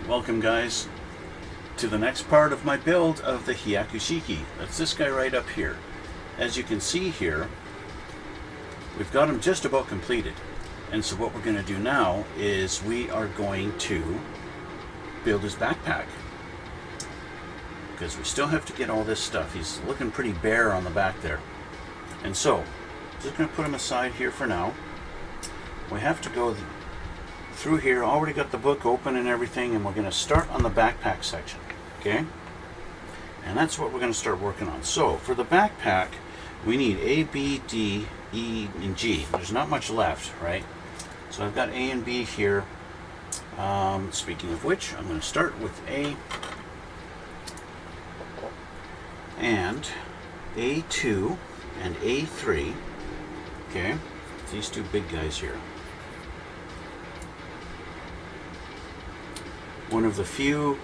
Welcome guys to the next part of my build of the Hyaku-Shiki. That's this guy right up here. As you can see here, we've got him just about completed. And so what we're going to do now is we are going to build his backpack. Because we still have to get all this stuff. He's looking pretty bare on the back there. And so, just going to put him aside here for now. We have to go through here. Already got the book open and everything, and we're going to start on the backpack section. Okay? And that's what we're going to start working on. So, for the backpack, we need A, B, D, E, and G. There's not much left, right? So I've got A and B here. Speaking of which, I'm going to start with A and A2 and A3. Okay? These two big guys here. One of the few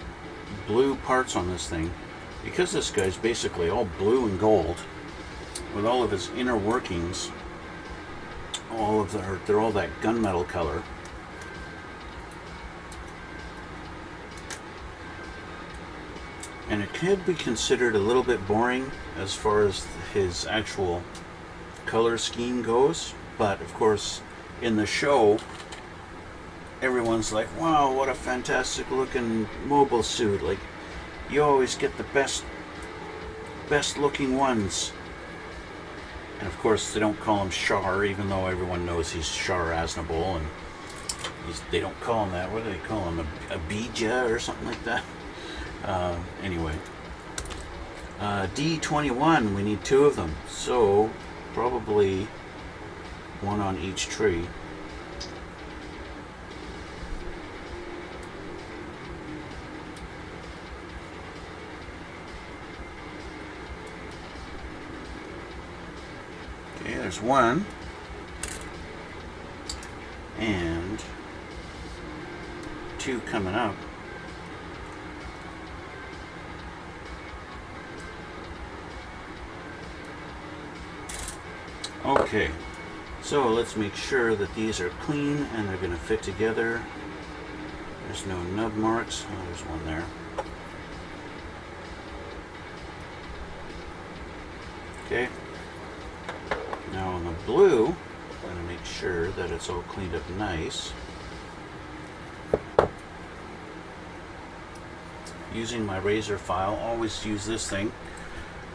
blue parts on this thing, because this guy's basically all blue and gold, with all of his inner workings, they're all that gunmetal color. And it could be considered a little bit boring as far as his actual color scheme goes, but of course in the show everyone's like, wow, what a fantastic looking mobile suit. Like, you always get the best looking ones. And of course they don't call him Char, even though everyone knows he's Char Aznavour, and they don't call him that. What do they call him? A Bija or something like that? Anyway. D21, we need two of them. So, probably one on each tree. Okay, there's one. And two coming up. Okay, so let's make sure that these are clean and they're going to fit together. There's no nub marks. Oh, there's one there. Okay. Now on the blue, I'm going to make sure that it's all cleaned up nice. Using my razor file, always use this thing.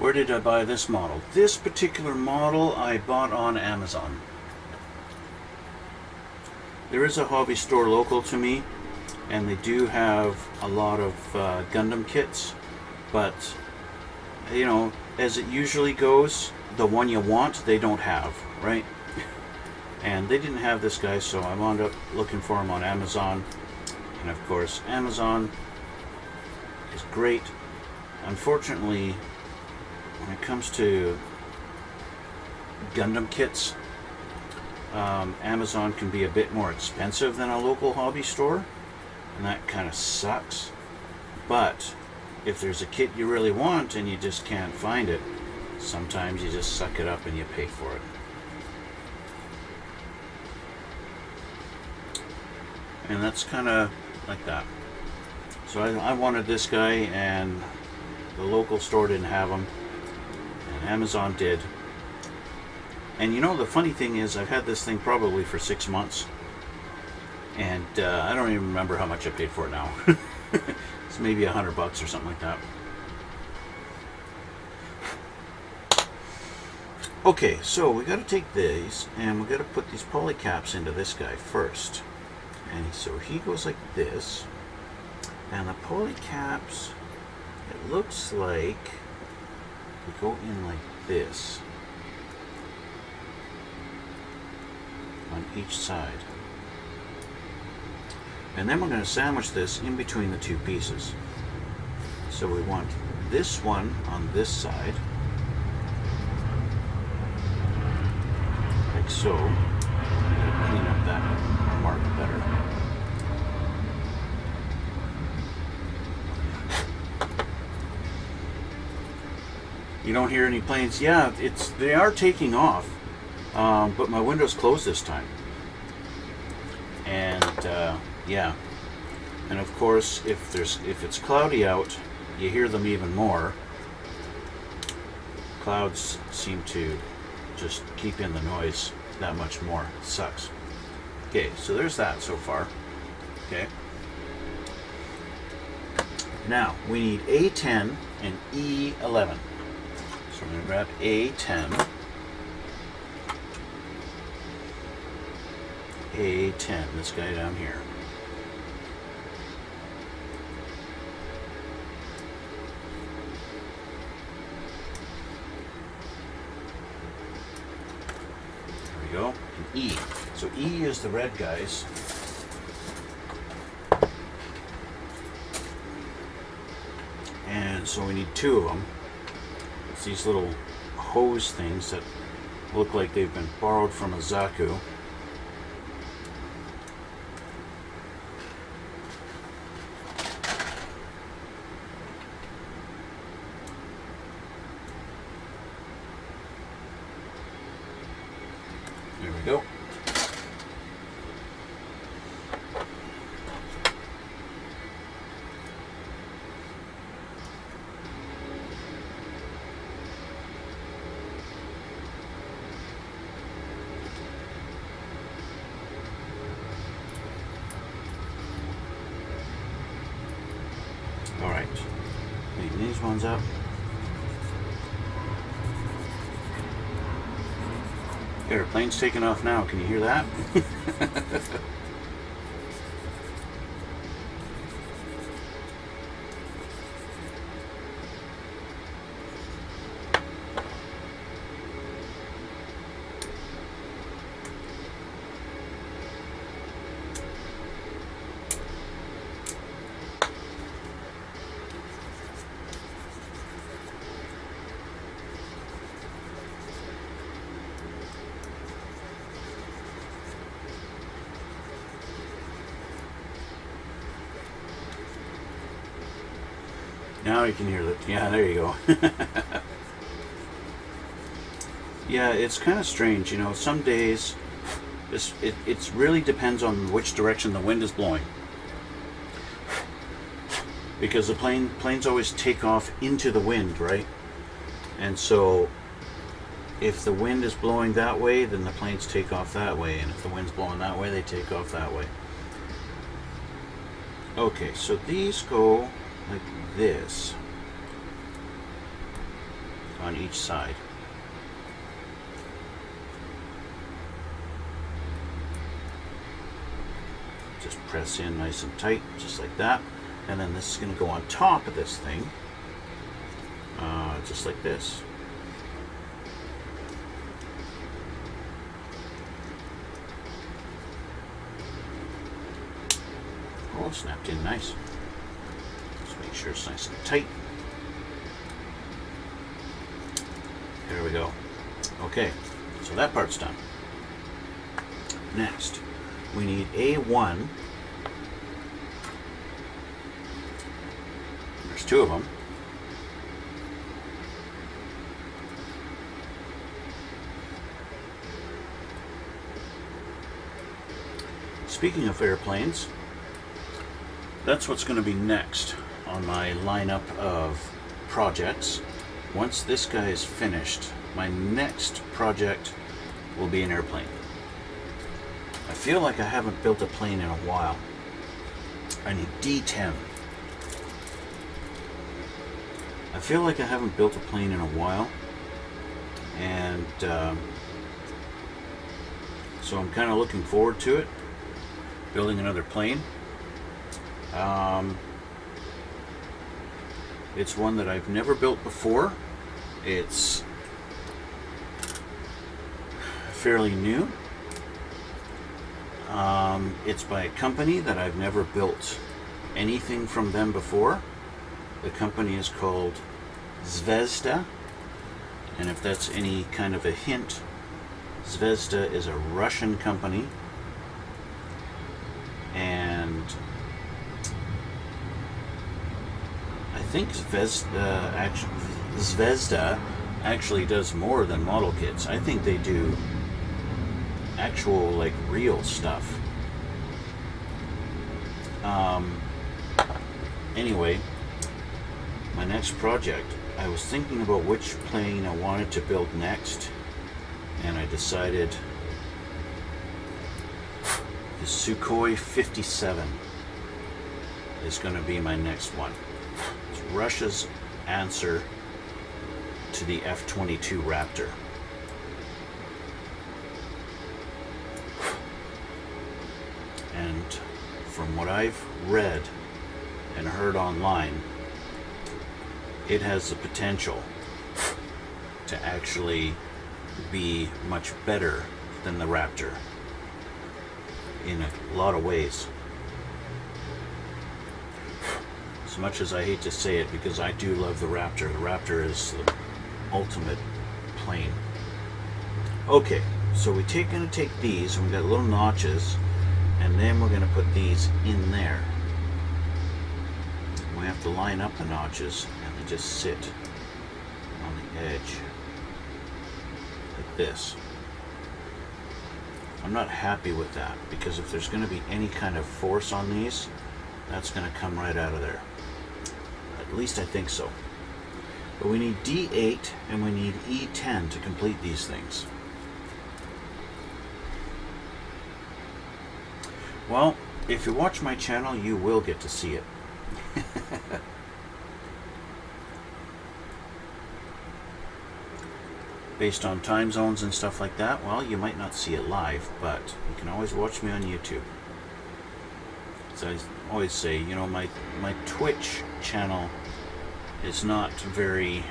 Where did I buy this model? This particular model I bought on Amazon. There is a hobby store local to me, and they do have a lot of Gundam kits, but you know, as it usually goes, the one you want they don't have, right? And they didn't have this guy, so I wound up looking for him on Amazon. And of course, Amazon is great. Unfortunately, when it comes to Gundam kits, Amazon can be a bit more expensive than a local hobby store, and that kind of sucks. But if there's a kit you really want and you just can't find it, sometimes you just suck it up and you pay for it. And that's kind of like that. So I wanted this guy, and the local store didn't have him, and Amazon did. And you know, the funny thing is, I've had this thing probably for 6 months, and I don't even remember how much I paid for it now. It's maybe $100 or something like that. Okay, so we got to take these and we got to put these poly caps into this guy first. And so he goes like this, and the poly caps, it looks like they go in like this on each side. And then we're going to sandwich this in between the two pieces. So we want this one on this side, like so. Clean up that mark better. You don't hear any planes? Yeah, they are taking off, but my window's closed this time. And yeah, And of course, if it's cloudy out, you hear them even more. Clouds seem to just keep in the noise that much more. It sucks. Okay, so there's that so far. Okay. Now we need A10 and E11. So I'm going to grab A10. A10, this guy down here. There we go. And E. So E is the red guys. And so we need two of them. It's these little hose things that look like they've been borrowed from a Zaku. There we go. All right, clean these ones up. Airplane's taking off now. Can you hear that? Now you can hear that. Yeah, there you go. Yeah, it's kind of strange, you know. Some days, it really depends on which direction the wind is blowing, because the planes always take off into the wind, right? And so, if the wind is blowing that way, then the planes take off that way, and if the wind's blowing that way, they take off that way. Okay, so these go like this on each side. Just press in nice and tight, just like that. And then this is going to go on top of this thing, just like this. Oh, snapped in nice. Make sure it's nice and tight. There we go. Okay, so that part's done. Next, we need A1. There's two of them. Speaking of airplanes, that's what's going to be next on my lineup of projects. Once this guy is finished, my next project will be an airplane. I feel like I haven't built a plane in a while. I need D10. I feel like I haven't built a plane in a while, and so I'm kind of looking forward to it, building another plane. It's one that I've never built before. It's fairly new. It's by a company that I've never built anything from them before. The company is called Zvezda, and if that's any kind of a hint, Zvezda is a Russian company, and I think Zvezda actually does more than model kits. I think they do actual, like, real stuff. Anyway, my next project, I was thinking about which plane I wanted to build next, and I decided the Sukhoi 57 is going to be my next one. It's Russia's answer to the F-22 Raptor. And from what I've read and heard online, it has the potential to actually be much better than the Raptor in a lot of ways. As much as I hate to say it, because I do love the Raptor is the ultimate plane. Okay, so we're going to take these, and we got little notches, and then we're going to put these in there. We have to line up the notches, and they just sit on the edge like this. I'm not happy with that, because if there's going to be any kind of force on these, that's going to come right out of there. At least I think so. But we need D8 and we need E10 to complete these things. Well, if you watch my channel, you will get to see it. Based on time zones and stuff like that, well, you might not see it live, but you can always watch me on YouTube. So I always say, you know, my Twitch channel is not very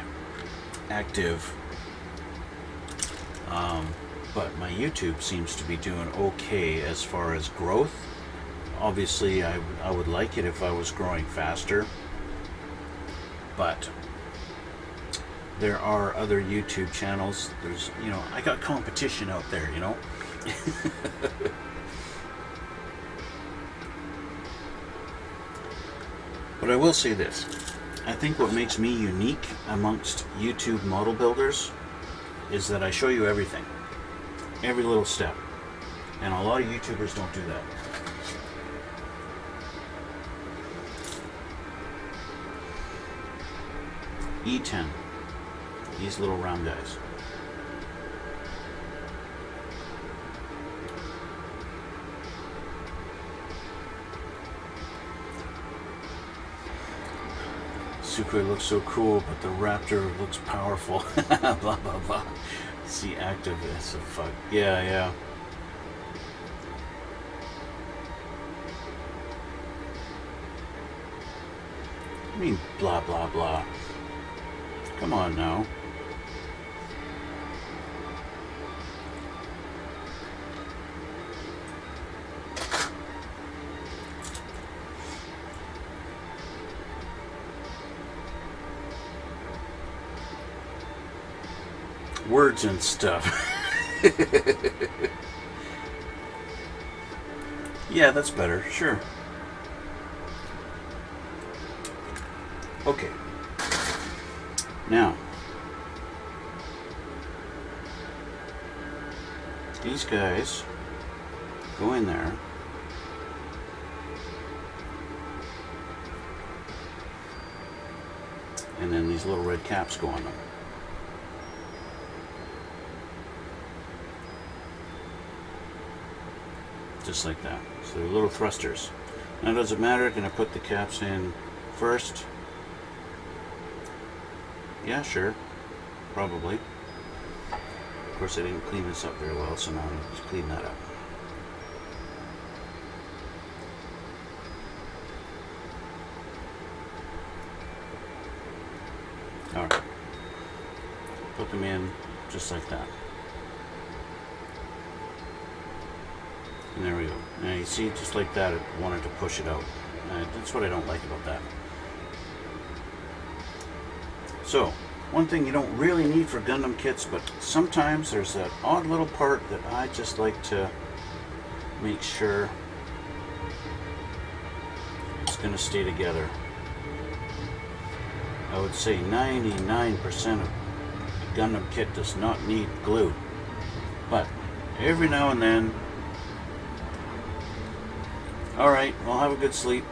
active, but my YouTube seems to be doing okay as far as growth. Obviously, I would like it if I was growing faster, but there are other YouTube channels. There's, you know, I got competition out there, you know. But I will say this. I think what makes me unique amongst YouTube model builders is that I show you everything. Every little step. And a lot of YouTubers don't do that. E10. These little round guys. Sukhoi looks so cool, but the Raptor looks powerful. Blah, blah, blah. See, active as a fuck. Yeah, yeah. I mean, blah, blah, blah. Come on now. Words and stuff. Yeah, that's better. Sure. Okay. Now, these guys go in there. And then these little red caps go on them. Just like that. So they're little thrusters. Now, does it matter? Can I put the caps in first? Yeah, sure. Probably. Of course, I didn't clean this up very well, so now I'm just clean that up. Alright. Put them in just like that. And there we go. Now you see, just like that, it wanted to push it out. That's what I don't like about that. So, one thing you don't really need for Gundam kits, but sometimes there's that odd little part that I just like to make sure it's going to stay together. I would say 99% of a Gundam kit does not need glue. But every now and then, alright, well, have a good sleep.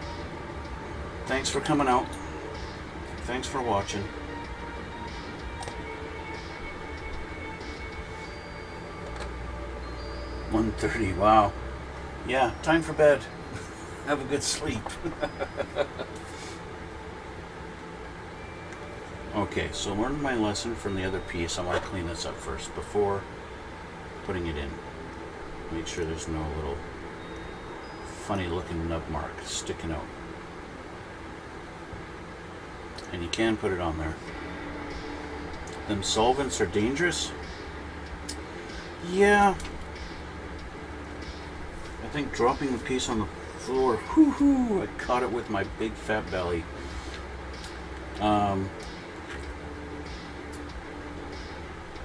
Thanks for coming out. Thanks for watching. $1:30. Wow. Yeah, time for bed. Have a good sleep. Okay, so learned my lesson from the other piece. I want to clean this up first before putting it in. Make sure there's no little funny looking nub mark sticking out. And you can put it on there. Them solvents are dangerous? Yeah. I think dropping the piece on the floor, whoo-hoo, I caught it with my big fat belly.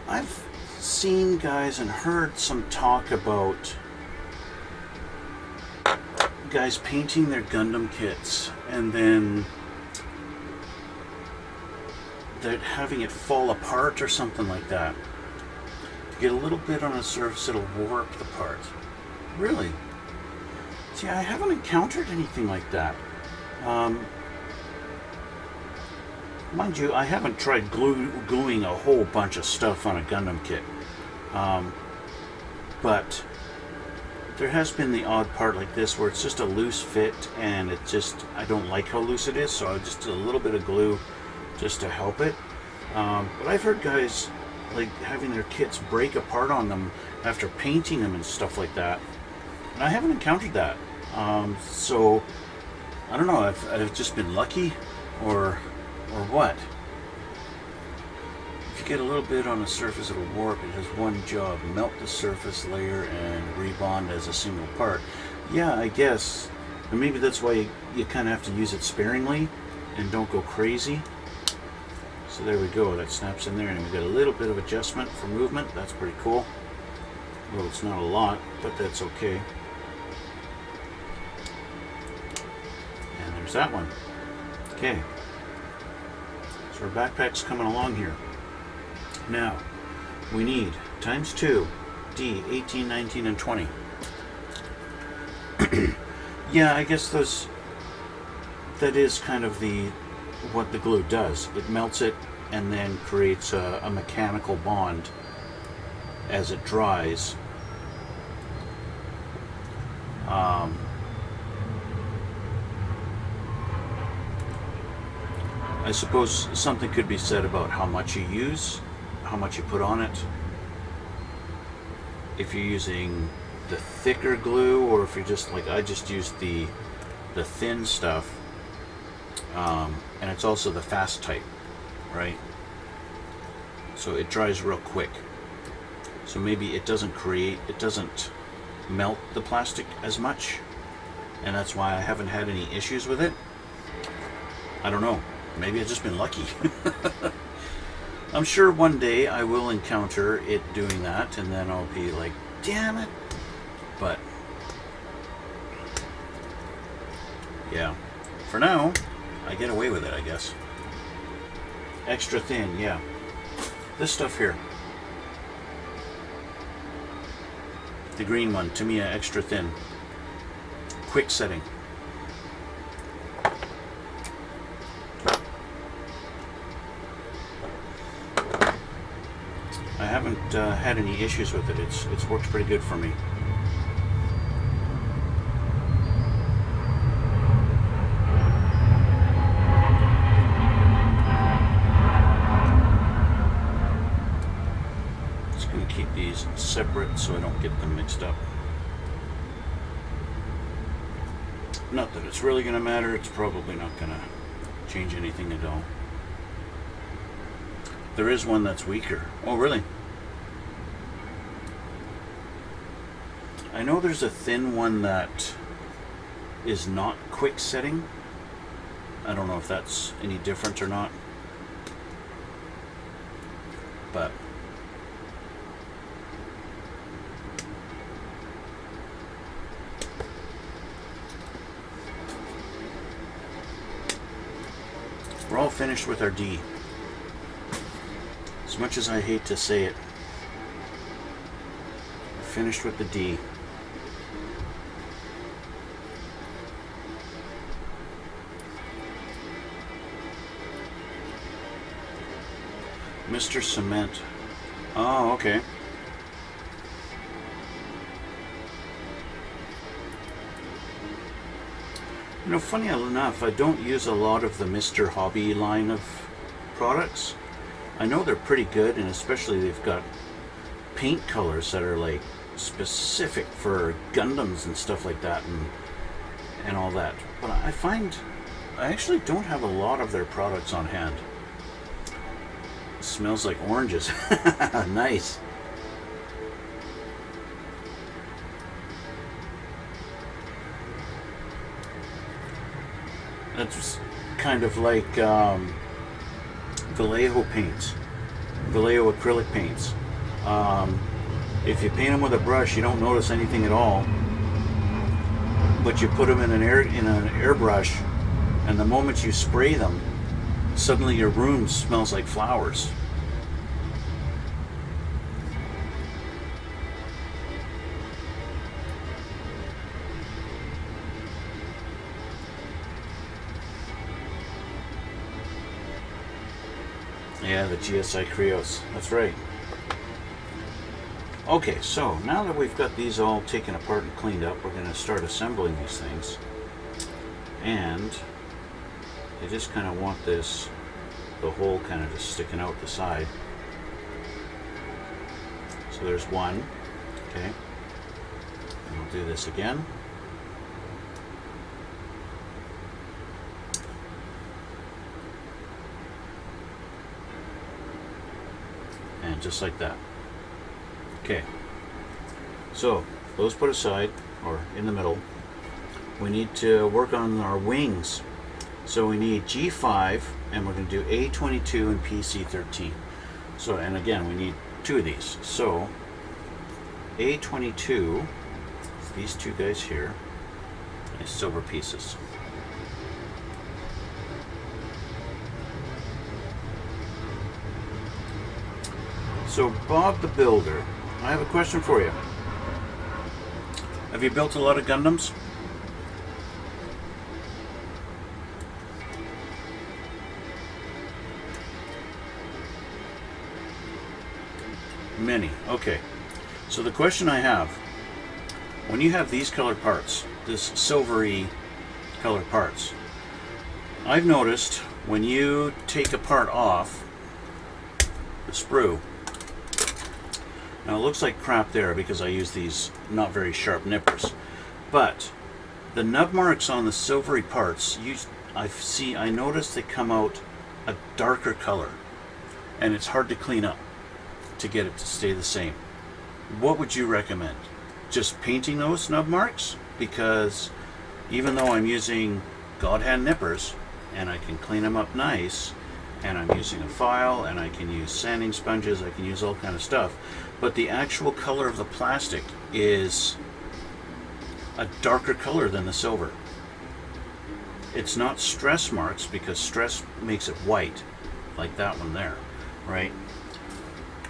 I've seen guys and heard some talk about guys painting their Gundam kits and then they're having it fall apart or something like that. To get a little bit on a surface, it'll warp the part. Really? See, I haven't encountered anything like that. Mind you, I haven't tried gluing a whole bunch of stuff on a Gundam kit. But there has been the odd part like this where it's just a loose fit and it just, I don't like how loose it is, so I just did a little bit of glue just to help it. But I've heard guys like having their kits break apart on them after painting them and stuff like that. And I haven't encountered that. So I don't know if I've just been lucky or what. If you get a little bit on the surface, it'll warp. It has one job: melt the surface layer and rebond as a single part. Yeah, I guess. And maybe that's why you kind of have to use it sparingly and don't go crazy. So there we go. That snaps in there, and we got a little bit of adjustment for movement. That's pretty cool. Well, it's not a lot, but that's okay. And there's that one. Okay. So our backpack's coming along here. Now, we need times 2, D, 18, 19, and 20. Yeah, I guess that is kind of what the glue does. It melts it and then creates a mechanical bond as it dries. I suppose something could be said about how much you use, how much you put on it. If you're using the thicker glue, or if you're just like I just used the thin stuff, and it's also the fast type, right? So it dries real quick. So maybe it doesn't melt the plastic as much, and that's why I haven't had any issues with it. I don't know. Maybe I've just been lucky. I'm sure one day I will encounter it doing that, and then I'll be like, damn it. But yeah, for now, I get away with it, I guess. Extra thin, yeah. This stuff here. The green one, Tamiya extra thin. Quick setting. I haven't had any issues with it. It's worked pretty good for me. Just going to keep these separate so I don't get them mixed up. Not that it's really going to matter. It's probably not going to change anything at all. There is one that's weaker. Oh, really? I know there's a thin one that is not quick setting. I don't know if that's any different or not. But we're all finished with our D. As much as I hate to say it, we're finished with the D. Mr. Cement. Oh, okay. You know, funny enough, I don't use a lot of the Mr. Hobby line of products. I know they're pretty good, and especially they've got paint colors that are like specific for Gundams and stuff like that, and all that. But I find I actually don't have a lot of their products on hand. It smells like oranges. Nice. That's kind of like Vallejo paints, Vallejo acrylic paints. If you paint them with a brush, you don't notice anything at all. But you put them in an airbrush, and the moment you spray them, suddenly your room smells like flowers. Yeah, the GSI Krios. That's right. Okay, so now that we've got these all taken apart and cleaned up, we're going to start assembling these things. And I just kind of want this, the hole kind of just sticking out the side. So there's one. Okay. And we'll do this again. And just like that. Okay, so those put aside, or in the middle. We need to work on our wings. So we need G5, and we're going to do A22 and PC13. So, and again, we need two of these. So A22, these two guys here, nice silver pieces. So Bob the Builder, I have a question for you. Have you built a lot of Gundams? Many. Okay. So the question I have, when you have these colored parts, this silvery colored parts, I've noticed when you take a part off the sprue, now it looks like crap there because I use these not very sharp nippers, but the nub marks on the silvery parts, I notice they come out a darker color, and it's hard to clean up to get it to stay the same. What would you recommend? Just painting those nub marks? Because even though I'm using God hand nippers and I can clean them up nice, and I'm using a file, and I can use sanding sponges, I can use all kind of stuff, but the actual color of the plastic is a darker color than the silver. It's not stress marks, because stress makes it white, like that one there, right?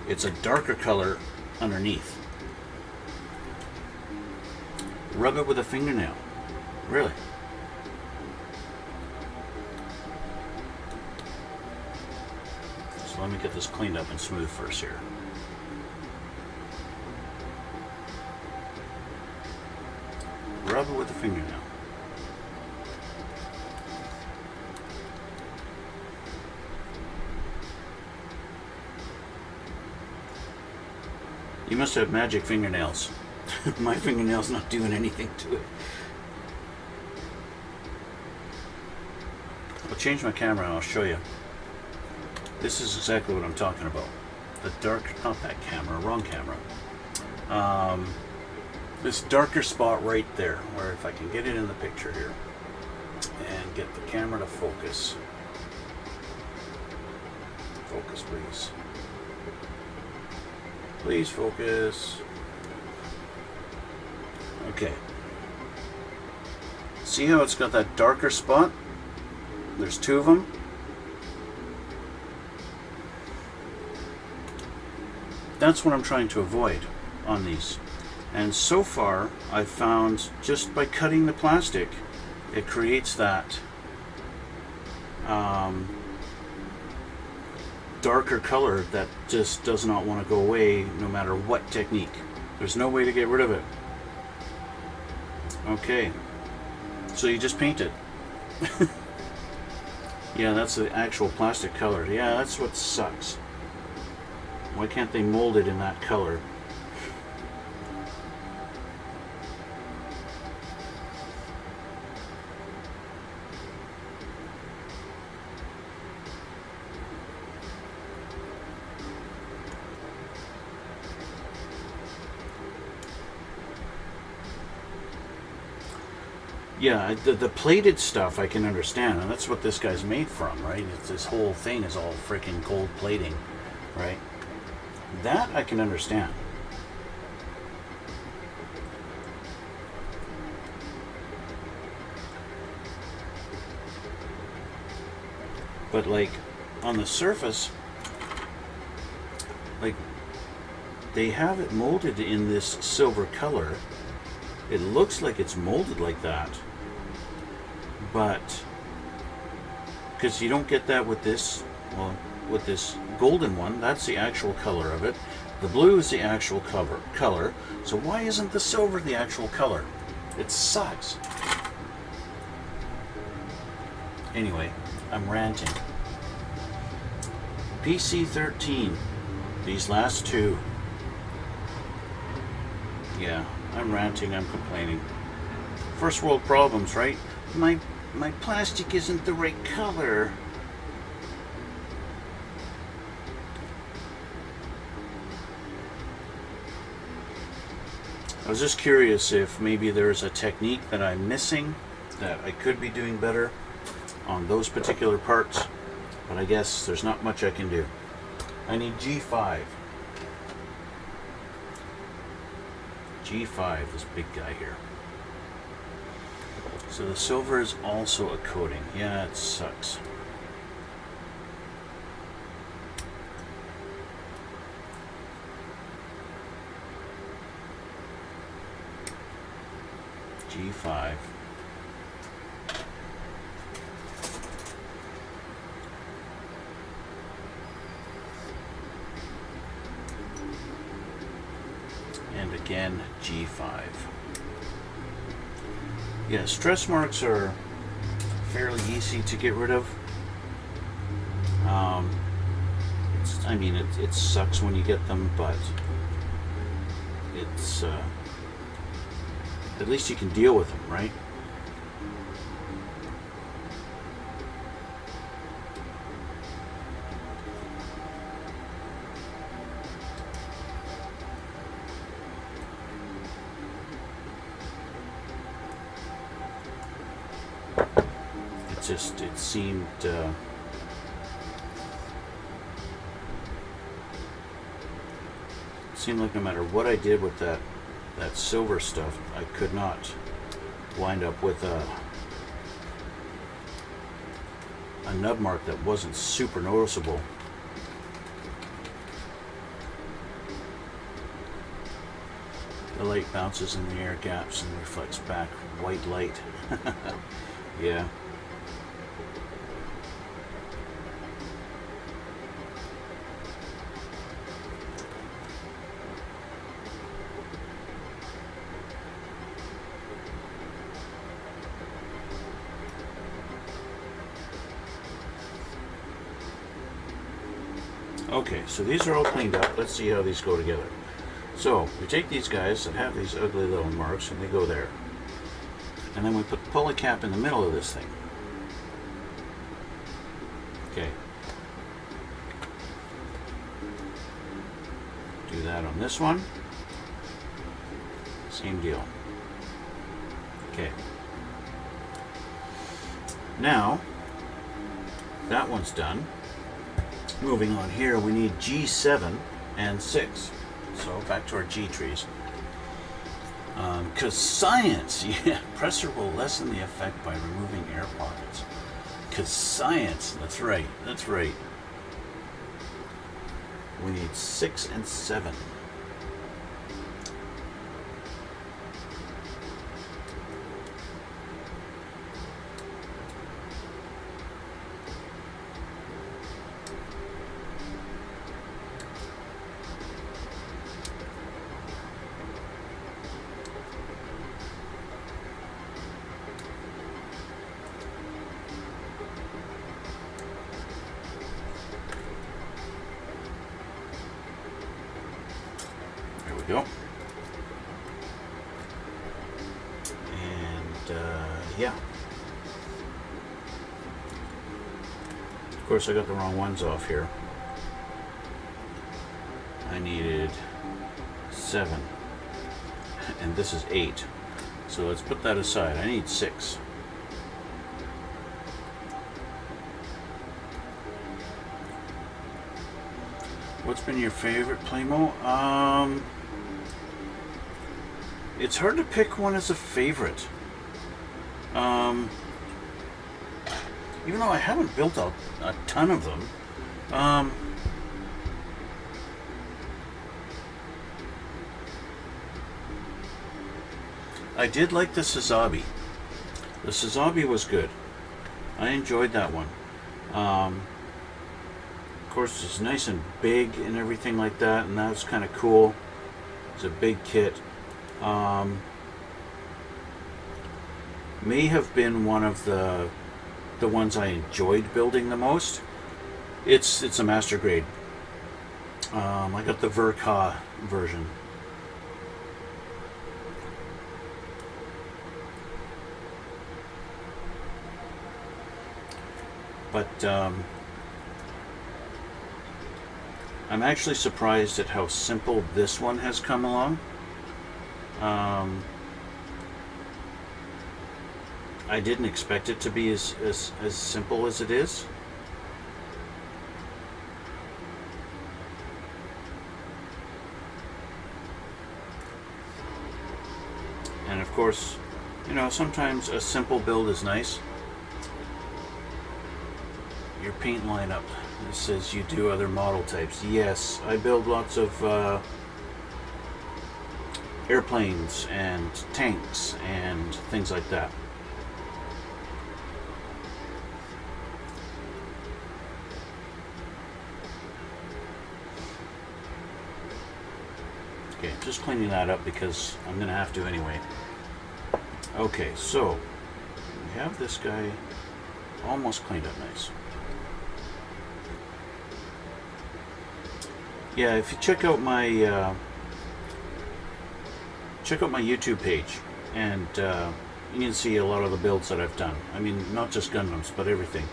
It's a darker color underneath. Rub it with a fingernail. Really? So let me get this cleaned up and smooth first here. Rub it with a fingernail. You must have magic fingernails. My fingernail's not doing anything to it. I'll change my camera and I'll show you. This is exactly what I'm talking about. The dark, not that camera, wrong camera. This darker spot right there, where if I can get it in the picture here and get the camera to focus. Focus, please. Please focus. Okay. See how it's got that darker spot? There's two of them. That's what I'm trying to avoid on these. And so far, I've found just by cutting the plastic, it creates that darker color that just does not want to go away no matter what technique. There's no way to get rid of it. Okay, so you just paint it. Yeah, that's the actual plastic color. Yeah, that's what sucks. Why can't they mold it in that color? Yeah, the plated stuff I can understand, and that's what this guy's made from, right? This whole thing is all freaking gold plating, right? That I can understand. But like on the surface, like they have it molded in this silver color. It looks like it's molded like that. But because you don't get that with this, well, with this golden one, that's the actual color of it. The blue is the actual color. So why isn't the silver the actual color? It sucks. Anyway, I'm ranting. PC-13. These last two. Yeah, I'm ranting, I'm complaining. First world problems, right? My plastic isn't the right color. I was just curious if maybe there's a technique that I'm missing that I could be doing better on those particular parts, but I guess there's not much I can do. I need G5. G5, this big guy here. So the silver is also a coating. Yeah, it sucks. G5. And again, G5. Yeah, stress marks are fairly easy to get rid of. I mean, it sucks when you get them, but it's at least you can deal with them, right? It seemed like no matter what I did with that silver stuff, I could not wind up with a nub mark that wasn't super noticeable. The light bounces in the air gaps and reflects back white light. Yeah. Okay, so these are all cleaned up. Let's see how these go together. So we take these guys that have these ugly little marks and they go there. And then we put the pulley cap in the middle of this thing. Okay. Do that on this one. Same deal. Okay. Now, that one's done. Moving on here, we need G7 and 6. So back to our G trees. Because science, yeah, pressure will lessen the effect by removing air pockets. Because science, that's right. We need 6 and 7. go. And yeah. Of course, I got the wrong ones off here. I needed 7. And this is 8. So let's put that aside. I need 6. What's been your favorite Playmo? It's hard to pick one as a favorite. Even though I haven't built a ton of them. I did like the Sazabi. The Sazabi was good. I enjoyed that one. Of course, it's nice and big and everything like that, and that was kind of cool. It's a big kit. May have been one of the ones I enjoyed building the most. It's a master grade. I got the Verka version. But I'm actually surprised at how simple this one has come along. I didn't expect it to be as simple as it is. And of course, you know, sometimes a simple build is nice. Your paint lineup. It says you do other model types. Yes, I build lots of airplanes and tanks and things like that. Okay, just cleaning that up because I'm going to have to anyway. Okay, so we have this guy almost cleaned up nice. Yeah, if you check out my YouTube page, and you can see a lot of the builds that I've done. I mean, not just Gundams, but everything.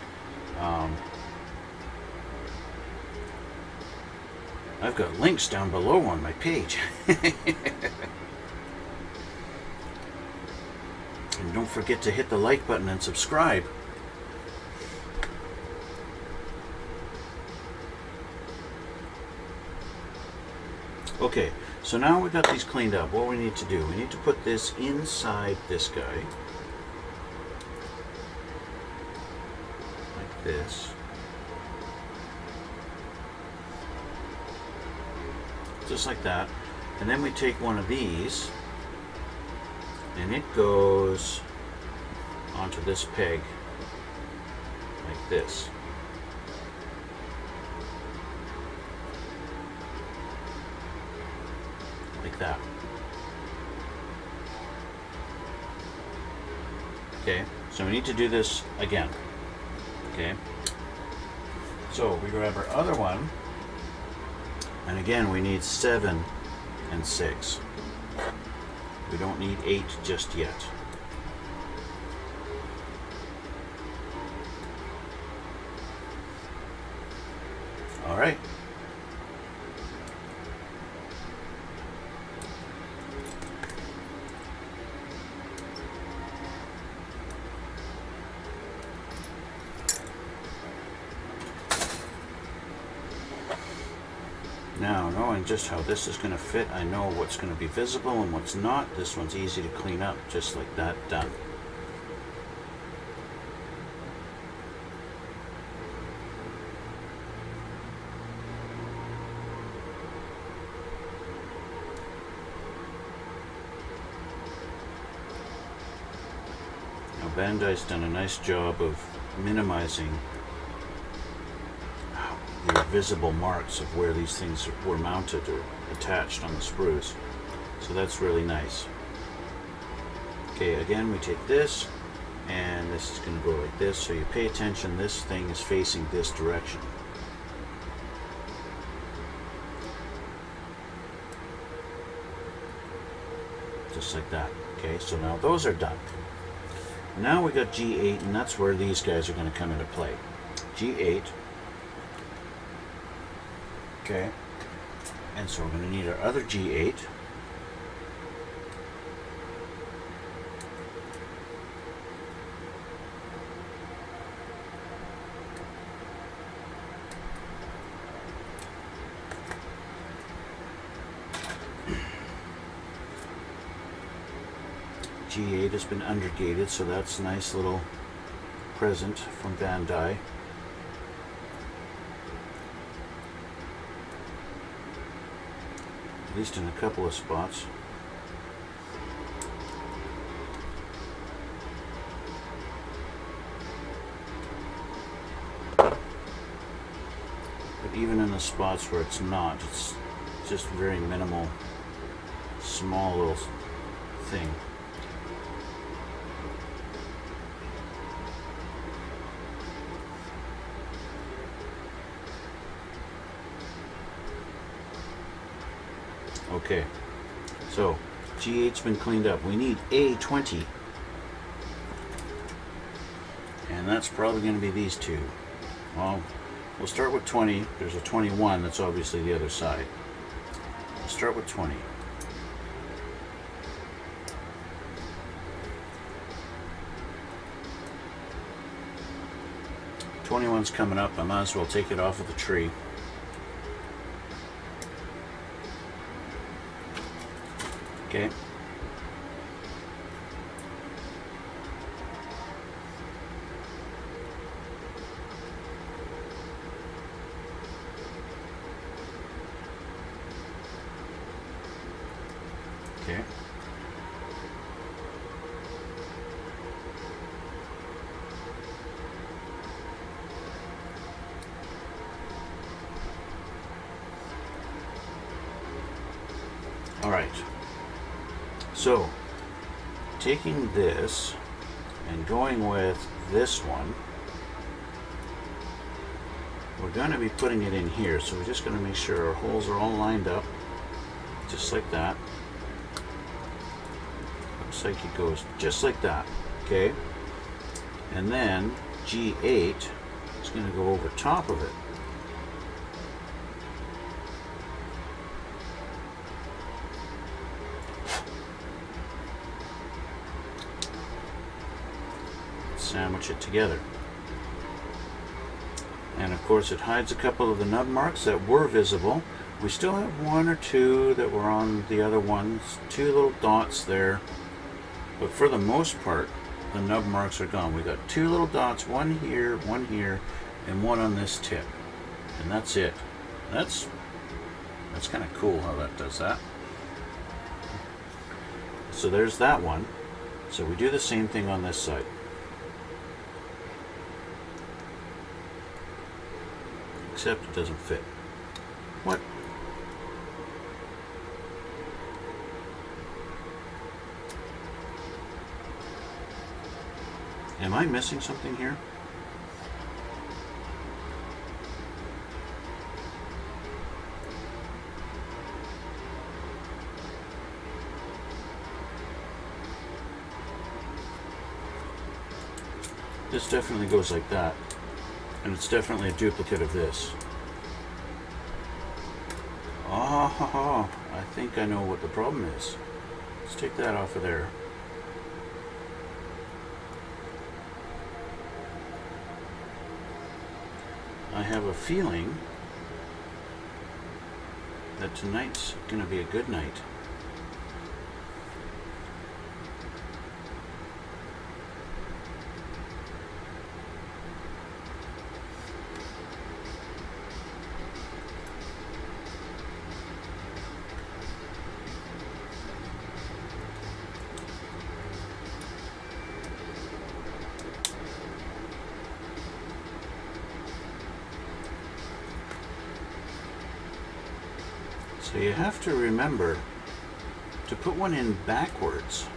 I've got links down below on my page. And don't forget to hit the like button and subscribe. Okay, so now we've got these cleaned up. What we need to do, we need to put this inside this guy. Like this. Just like that. And then we take one of these and it goes onto this peg like this. Like that. Okay, so we need to do this again. Okay, so we grab our other one, and again we need 7 and 6. We don't need 8 just yet. All right. Now, knowing just how this is going to fit, I know what's going to be visible and what's not. This one's easy to clean up, just like that, done. Now, Bandai's done a nice job of minimizing the visible marks of where these things were mounted or attached on the sprues. So that's really nice. Okay, again we take this, and this is going to go like this, so you pay attention, this thing is facing this direction. just like that. Okay, so now those are done. Now we got G8, and that's where these guys are going to come into play. G8. Okay, and so we're going to need our other G8. G8 has been undergated, so that's a nice little present from Bandai. At least in a couple of spots. But even in the spots where it's not, it's just very minimal, small little thing. Okay, so G8's been cleaned up. We need A20. And that's probably going to be these two. Well, we'll start with 20. There's a 21 that's obviously the other side. We'll start with 20. '21's coming up. I might as well take it off of the tree. Okay. Okay. All right. So, taking this and going with this one, we're going to be putting it in here. So we're just going to make sure our holes are all lined up, just like that. Looks like it goes just like that, okay? And then G8 is going to go over top of it. Sandwich it together. And of course it hides a couple of the nub marks that were visible. We still have one or two that were on the other ones, two little dots there, but for the most part the nub marks are gone. We got two little dots, one here, and one on this tip, and that's it. That's kind of cool how that does that. So there's that one. So we do the same thing on this side. Except it doesn't fit. What? Am I missing something here? This definitely goes like that. And it's definitely a duplicate of this. Oh, I think I know what the problem is. Let's take that off of there. I have a feeling that tonight's going to be a good night. So you have to remember to put one in backwards.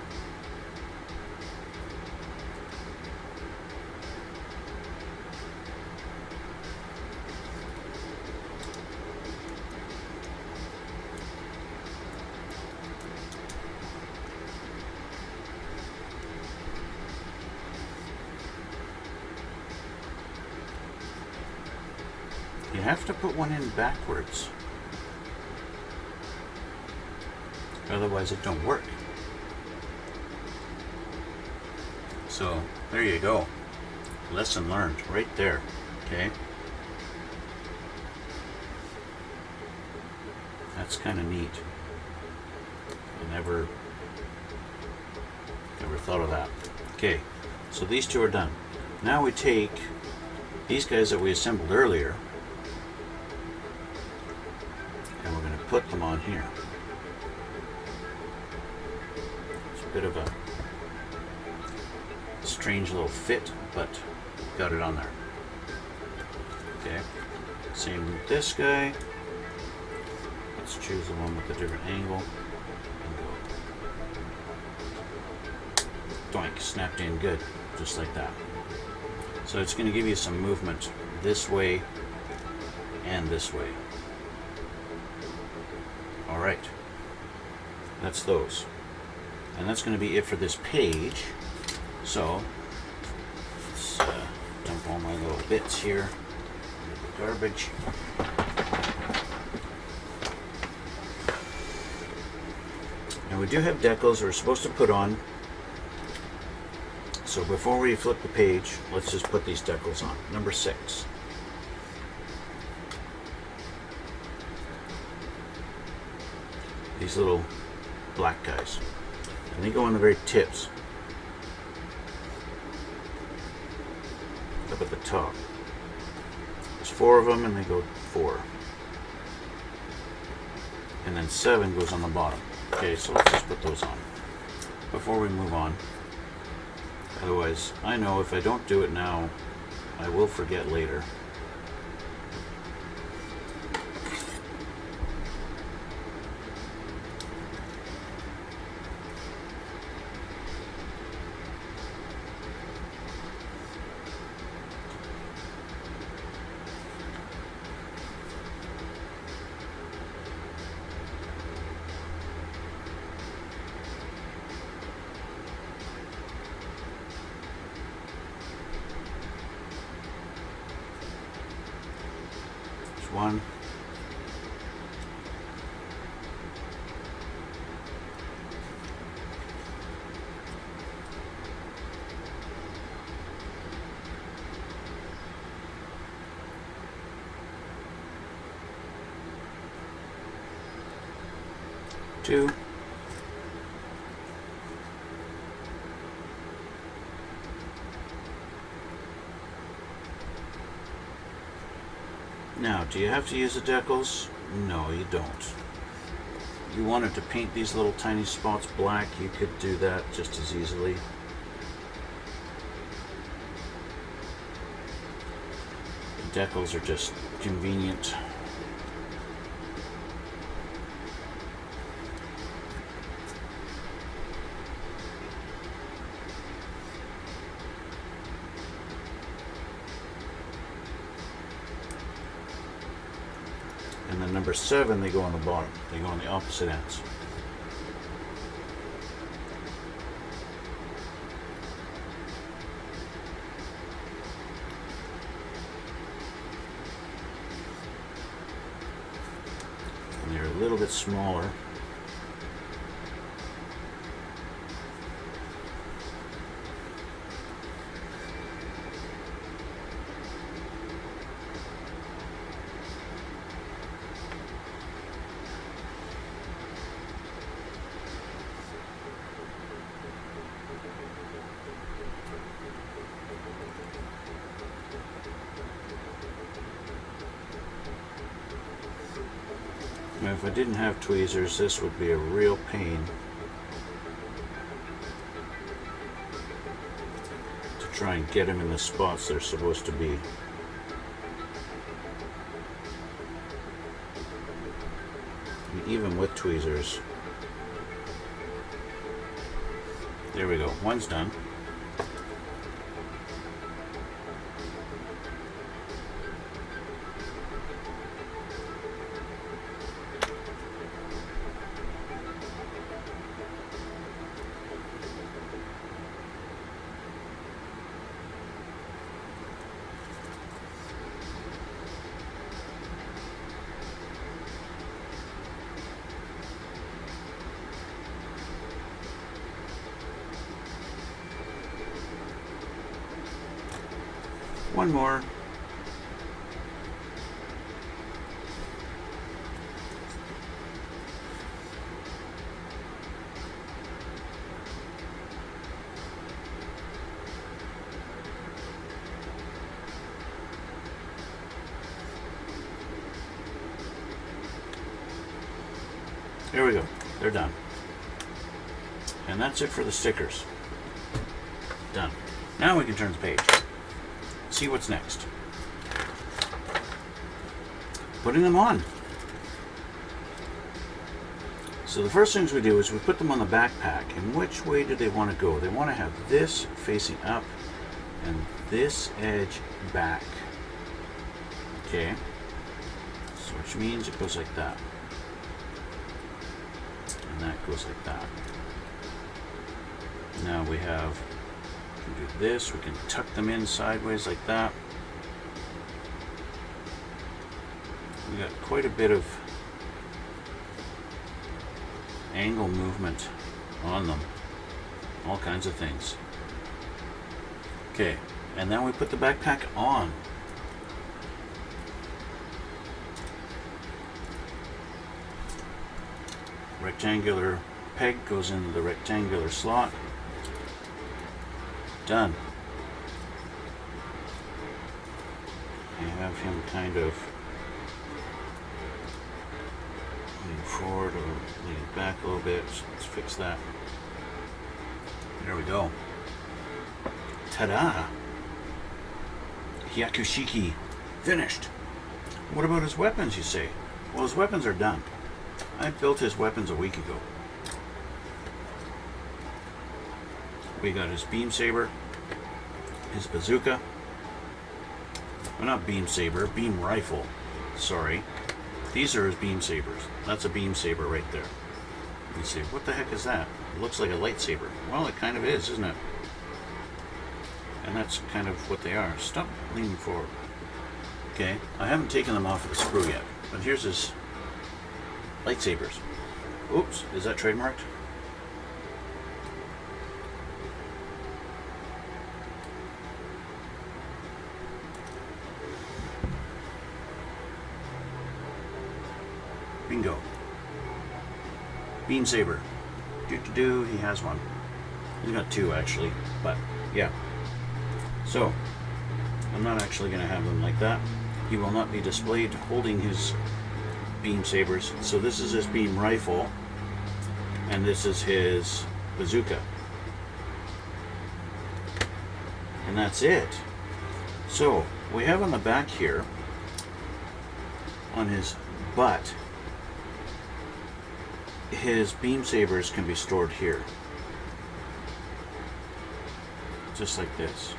You have to put one in backwards. Otherwise it don't work. So there you go. Lesson learned right there. Okay. That's kind of neat. I never thought of that. Okay, so these two are done. Now we take these guys that we assembled earlier and we're going to put them on here. It's a bit of a strange little fit, but got it on there. Okay, same with this guy. Let's choose the one with a different angle and go doink, snapped in good, just like that. So it's going to give you some movement this way and this way. Alright, that's those. And that's going to be it for this page. So let's dump all my little bits here in the garbage. Now we do have decals we're supposed to put on. So before we flip the page, let's just put these decals on. Number 6. These little black guys. And they go on the very tips. Up at the top. There's 4 of them and they go 4. And then 7 goes on the bottom. Okay, so let's just put those on before we move on. Otherwise, I know if I don't do it now, I will forget later. One. Two. Now, do you have to use the decals? No, you don't. You wanted to paint these little tiny spots black, you could do that just as easily. The decals are just convenient. And then number 7, they go on the bottom. They go on the opposite ends. And they're a little bit smaller. Now, if I didn't have tweezers, this would be a real pain to try and get them in the spots they're supposed to be. And even with tweezers. There we go, one's done. one more. There we go. They're done. And that's it for the stickers. Done. Now we can turn the page. See what's next. Putting them on. So the first things we do is we put them on the backpack. And which way do they want to go? They want to have this facing up and this edge back. Okay. So which means it goes like that. And that goes like that. Now we have, we can do this, we can tuck them in sideways like that. We got quite a bit of angle movement on them. All kinds of things. Okay, and then we put the backpack on. Rectangular peg goes into the rectangular slot. Done. You have him kind of lean forward or lean back a little bit. So let's fix that. There we go. Ta-da! Hyaku-Shiki. Finished. What about his weapons, you say? Well, his weapons are done. I built his weapons a week ago. We got his beam saber, his bazooka. Well, not beam saber, beam rifle. Sorry. These are his beam sabers. That's a beam saber right there. You say, what the heck is that? It looks like a lightsaber. Well, it kind of is, isn't it? And that's kind of what they are. Stop leaning forward. Okay, I haven't taken them off of the screw yet, but here's his lightsabers. Oops, is that trademarked? Bingo. Beam saber. Do, he has one. He's got two actually, but yeah. So, I'm not actually going to have them like that. He will not be displayed holding his beam sabers. So this is his beam rifle, and this is his bazooka. And that's it. So, we have on the back here, on his butt, his beam sabers can be stored here. Just like this.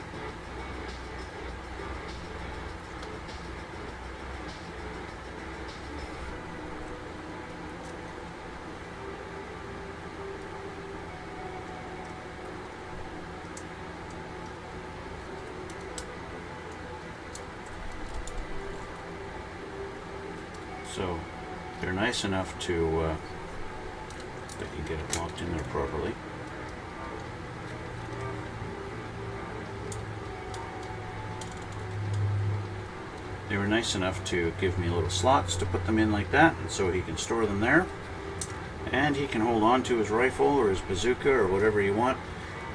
So they're nice enough to I can get it locked in there properly. They were nice enough to give me little slots to put them in like that, and so he can store them there. And he can hold on to his rifle or his bazooka or whatever you want.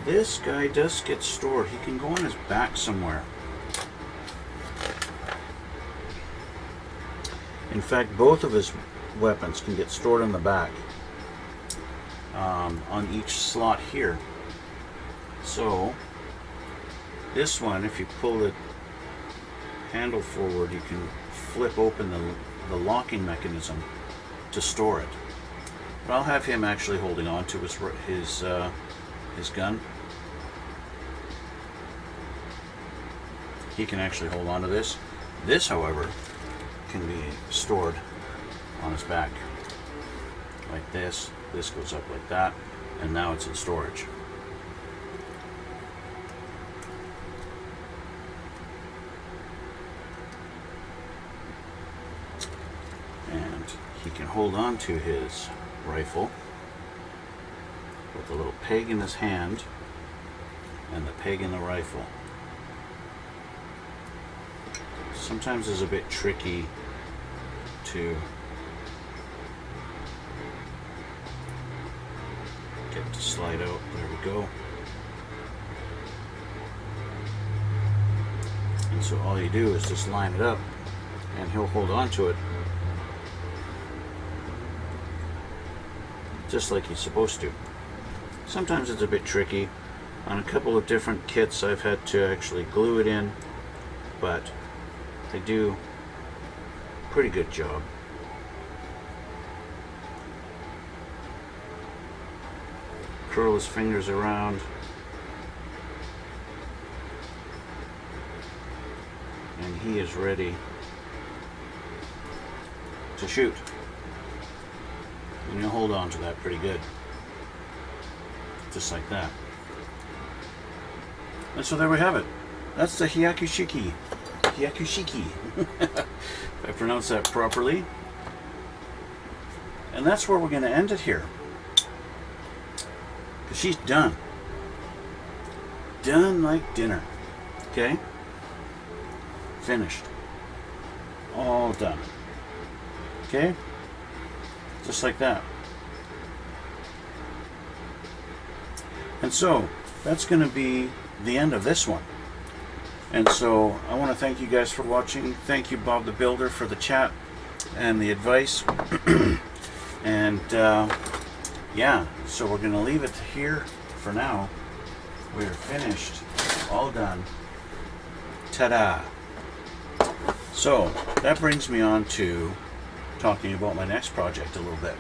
This guy does get stored. He can go on his back somewhere. In fact, both of his weapons can get stored in the back on each slot here. So this one, if you pull the handle forward, you can flip open the locking mechanism to store it. But I'll have him actually holding on to his gun. He can actually hold on to this. This, however, can be stored on his back like this. This goes up like that, and now it's in storage. And he can hold on to his rifle with a little peg in his hand and the peg in the rifle. sometimes is a bit tricky to get it to slide out. There we go. And so all you do is just line it up and he'll hold on to it just like he's supposed to. Sometimes it's a bit tricky. On a couple of different kits I've had to actually glue it in, but they do a pretty good job. Curl his fingers around and he is ready to shoot. And you'll hold on to that pretty good. Just like that. And so there we have it. That's the Hyaku-Shiki. Hyaku-Shiki. If I pronounce that properly. And that's where we're going to end it here. Because she's done. Done like dinner. Okay? Finished. All done. Okay? Just like that. And so, that's going to be the end of this one. And so, I want to thank you guys for watching. Thank you, Bob the Builder, for the chat and the advice. And, yeah, so we're going to leave it here for now. We're finished. All done. Ta-da! So, that brings me on to talking about my next project a little bit.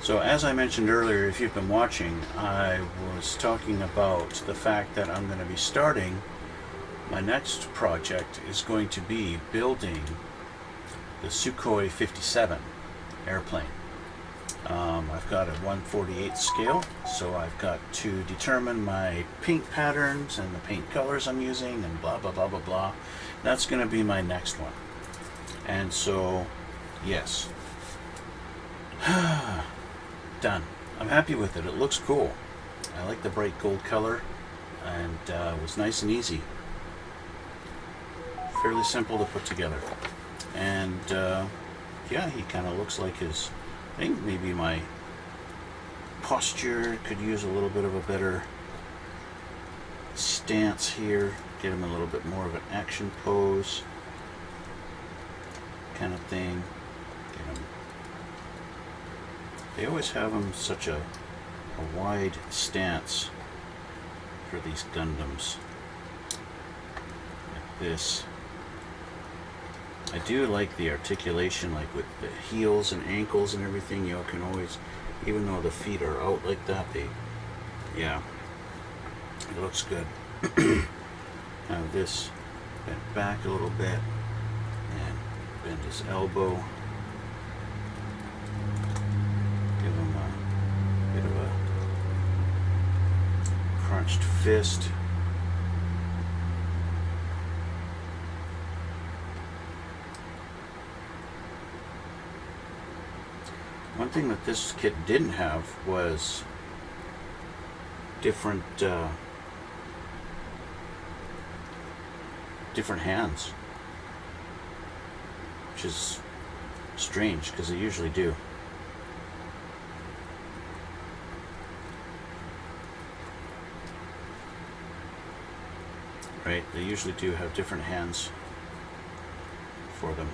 So as I mentioned earlier, if you've been watching, I was talking about the fact that I'm going to be starting, my next project is going to be building the Sukhoi 57 airplane. I've got a 1/48 scale, so I've got to determine my paint patterns and the paint colors I'm using and blah blah blah blah blah. That's going to be my next one. And so, yes. Done. I'm happy with it. It looks cool. I like the bright gold color, and it was nice and easy. Fairly simple to put together. And yeah, he kind of looks like his, I think maybe my posture could use a little bit of a better stance here. Get him a little bit more of an action pose kind of thing. Get him. They always have them such a wide stance for these Gundams. Like this. I do like the articulation, like with the heels and ankles and everything. You can always, even though the feet are out like that, yeah, it looks good. Have this bent back a little bit and bend his elbow. Give him a bit of a crunched fist. One thing that this kit didn't have was different hands, which is strange because they usually do. Right, they usually do have different hands for them.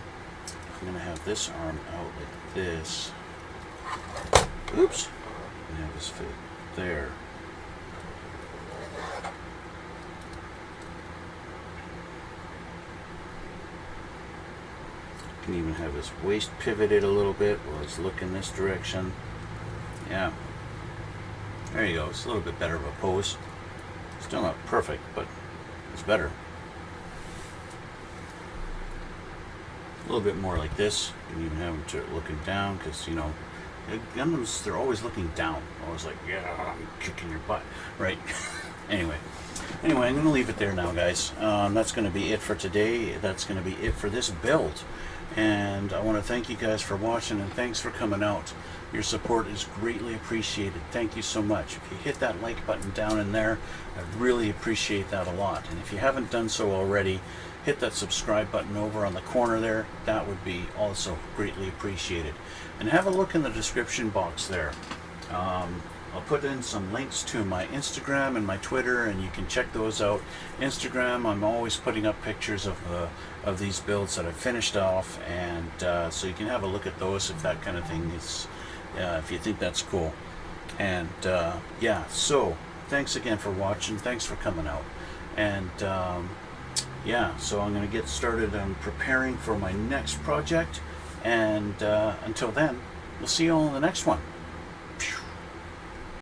I'm going to have this arm out like this. Oops. And have his foot there. Can even have his waist pivoted a little bit while he's looking this direction. Yeah. There you go. It's a little bit better of a pose. Still not perfect, but it's better. A little bit more like this. You can even have him looking down, because, you know, Gundams, they're always looking down. Always like, yeah, I'm kicking your butt. Right? Anyway, I'm going to leave it there now, guys. That's going to be it for today. That's going to be it for this build. And I want to thank you guys for watching, and thanks for coming out. Your support is greatly appreciated. Thank you so much. If you hit that like button down in there, I really appreciate that a lot. And if you haven't done so already, hit that subscribe button over on the corner there. That would be also greatly appreciated. And have a look in the description box there. I'll put in some links to my Instagram and my Twitter, and you can check those out. Instagram, I'm always putting up pictures of these builds that I've finished off, and so you can have a look at those if that kind of thing is, if you think that's cool. And yeah, so thanks again for watching. Thanks for coming out. And yeah, so I'm going to get started on preparing for my next project. And until then, we'll see you all in the next one.